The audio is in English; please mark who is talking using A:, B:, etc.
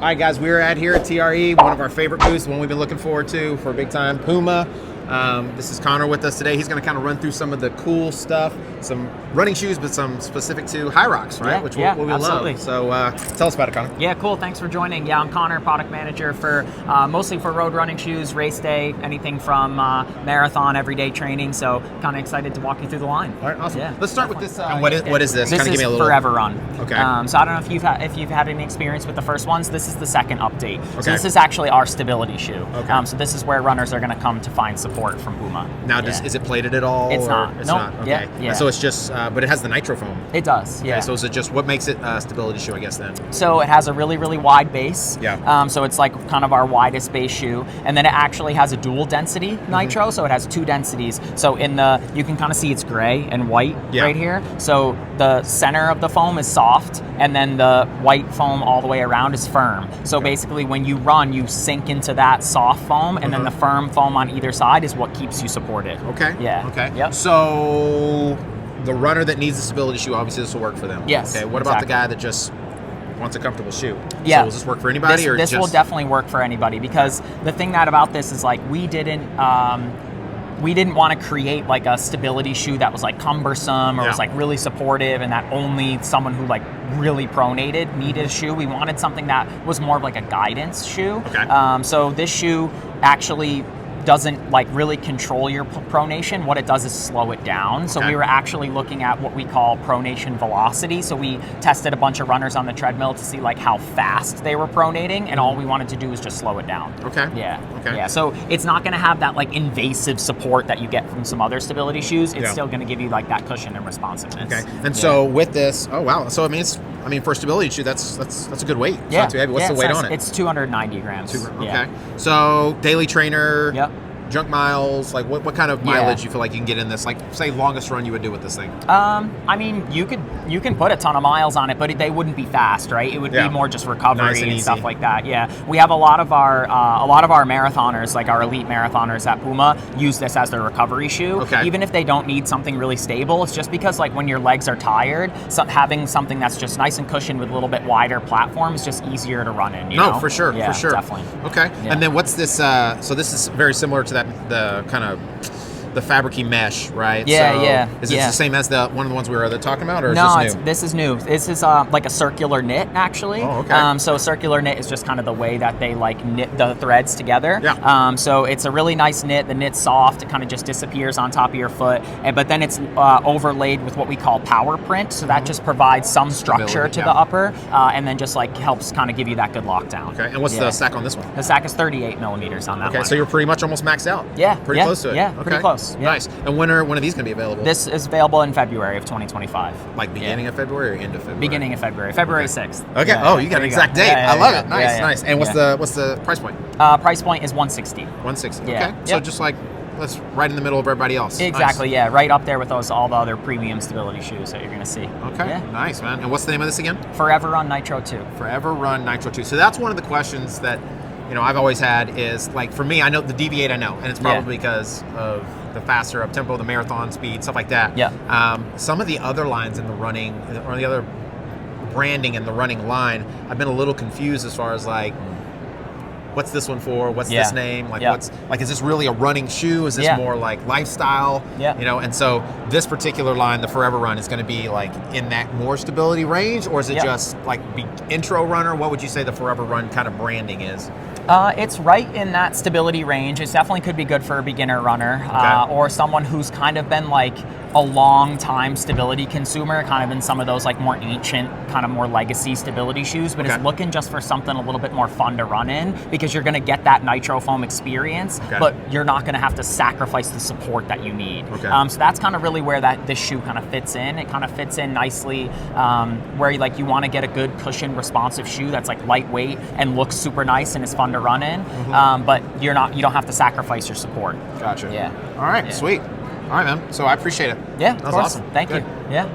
A: All right, guys, we're here at TRE, one of our favorite booths, one we've been looking forward to for a big time, Puma. This is Connor with us today. He's going to kind of run through some of the cool stuff, some running shoes, but some specific to high rocks, right? Which we
B: absolutely.
A: love. So tell us about it, Connor.
B: Yeah, cool. Thanks for joining. Yeah, I'm Connor, product manager for mostly for road running shoes, race day, anything from marathon, everyday training. So kind of excited to walk you through the line.
A: All right, awesome.
B: Yeah,
A: Let's start with this. And what is this?
B: This
A: kind of
B: is
A: give me a little
B: Forever Run.
A: Okay.
B: So I don't know if you've had any experience with the first ones. This is the second update.
A: Okay.
B: So this is actually our stability shoe.
A: Okay.
B: So this is where runners are going to come to find support from Puma.
A: Now, is it plated at all?
B: It's not.
A: It's
B: nope.
A: not. Okay.
B: Yeah.
A: And so it's just, but it has the Nitro foam.
B: It does. Yeah.
A: Okay, so is it just what makes it a stability shoe? I guess then.
B: So it has a really, really wide base.
A: Yeah.
B: So it's like kind of our widest base shoe, and then it actually has a dual density Nitro. So it has two densities. So you can kind of see it's gray and white right here. So the center of the foam is soft, and then the white foam all the way around is firm. So basically, when you run, you sink into that soft foam, and then the firm foam on either side is what keeps you supported.
A: Okay.
B: Yeah.
A: Okay.
B: Yep.
A: So the runner that needs a stability shoe, obviously this will work for them.
B: Yes.
A: Okay. What about the guy that just wants a comfortable shoe?
B: Yeah.
A: So does this work for anybody, or
B: this will definitely work for anybody, because the thing about this is, like, we didn't want to create like a stability shoe that was like cumbersome or was like really supportive and that only someone who like really pronated needed a shoe. We wanted something that was more of like a guidance shoe.
A: Okay.
B: So this shoe actually doesn't like really control your pronation. What it does is slow it down. So we were actually looking at what we call pronation velocity. So we tested a bunch of runners on the treadmill to see like how fast they were pronating, and all we wanted to do was just slow it down.
A: Okay.
B: Yeah.
A: Okay.
B: Yeah. So it's not going to have that like invasive support that you get from some other stability shoes. It's still going to give you like that cushion and responsiveness.
A: Okay. And so with this, oh wow. So I mean, for a stability shoe, that's a good weight. It's not too heavy. What's the weight on it?
B: It's 290 grams.
A: Okay. So daily trainer.
B: Yep.
A: Junk miles, like what kind of mileage you feel like you can get in this? Like, say, longest run you would do with this thing?
B: I mean, you can put a ton of miles on it, but they wouldn't be fast, right? It would be more just recovery and stuff like that. Yeah, we have a lot of our marathoners, like our elite marathoners at Puma, use this as their recovery shoe.
A: Okay.
B: Even if they don't need something really stable, it's just because like when your legs are tired, having something that's just nice and cushioned with a little bit wider platform is just easier to run in. You know?
A: For sure,
B: yeah,
A: for sure.
B: Definitely.
A: Okay.
B: Yeah.
A: And then what's this? So this is very similar to the kind of the fabricy mesh, right?
B: Yeah,
A: so
B: yeah.
A: Is it the same as one of the ones we were talking about, or
B: no,
A: is this new?
B: This is like a circular knit, actually.
A: Oh, okay.
B: So circular knit is just kind of the way that they like knit the threads together.
A: Yeah.
B: So it's a really nice knit. The knit's soft. It kind of just disappears on top of your foot, but then it's overlaid with what we call power print. So that just provides some structure to the upper, and then just like helps kind of give you that good lockdown.
A: Okay. And what's the sack on this one?
B: The sack is 38 millimeters on that one.
A: Okay, so you're pretty much almost maxed out.
B: Yeah.
A: Pretty close to it.
B: Yeah.
A: Okay.
B: Pretty close. Yeah.
A: Nice. And when are these going to be available?
B: This is available in February of 2025.
A: Like beginning of February or end of February?
B: Beginning of February. February 6th.
A: Okay.
B: Yeah,
A: you got an exact date.
B: Yeah,
A: I love it. Nice, nice. And what's the price point?
B: Price point is $160.
A: 160.
B: Yeah.
A: Okay. So just like that's right in the middle of everybody else.
B: Exactly.
A: Nice.
B: Yeah. Right up there with all the other premium stability shoes that you're going to see.
A: Okay.
B: Yeah.
A: Nice, man. And what's the name of this again?
B: Forever Run Nitro 2.
A: Forever Run Nitro 2. So that's one of the questions that I've always had is, like, for me, I know the Deviate, and it's probably because of the faster up tempo, the marathon speed, stuff like that.
B: Yeah.
A: Some of the other lines in the running, or the other branding in the running line, I've been a little confused as far as like, what's this one for? What's this name? Like, is this really a running shoe? Is this more like lifestyle?
B: Yeah.
A: And so this particular line, the Forever Run, is going to be like in that more stability range, or is it just like intro runner? What would you say the Forever Run kind of branding is?
B: It's right in that stability range. It definitely could be good for a beginner runner, or someone who's kind of been like a long time stability consumer, kind of in some of those like more ancient, kind of more legacy stability shoes, but is looking just for something a little bit more fun to run in, because you're going to get that nitro foam experience, but you're not going to have to sacrifice the support that you need. So that's kind of really where this shoe kind of fits in. It kind of fits in nicely where you want to get a good cushion responsive shoe that's like lightweight and looks super nice and is fun to run in, but you don't have to sacrifice your support.
A: Gotcha.
B: Yeah.
A: All right. Sweet. All right, man. So I appreciate it.
B: Yeah,
A: that
B: was
A: awesome.
B: Thank
A: Good.
B: you. Yeah.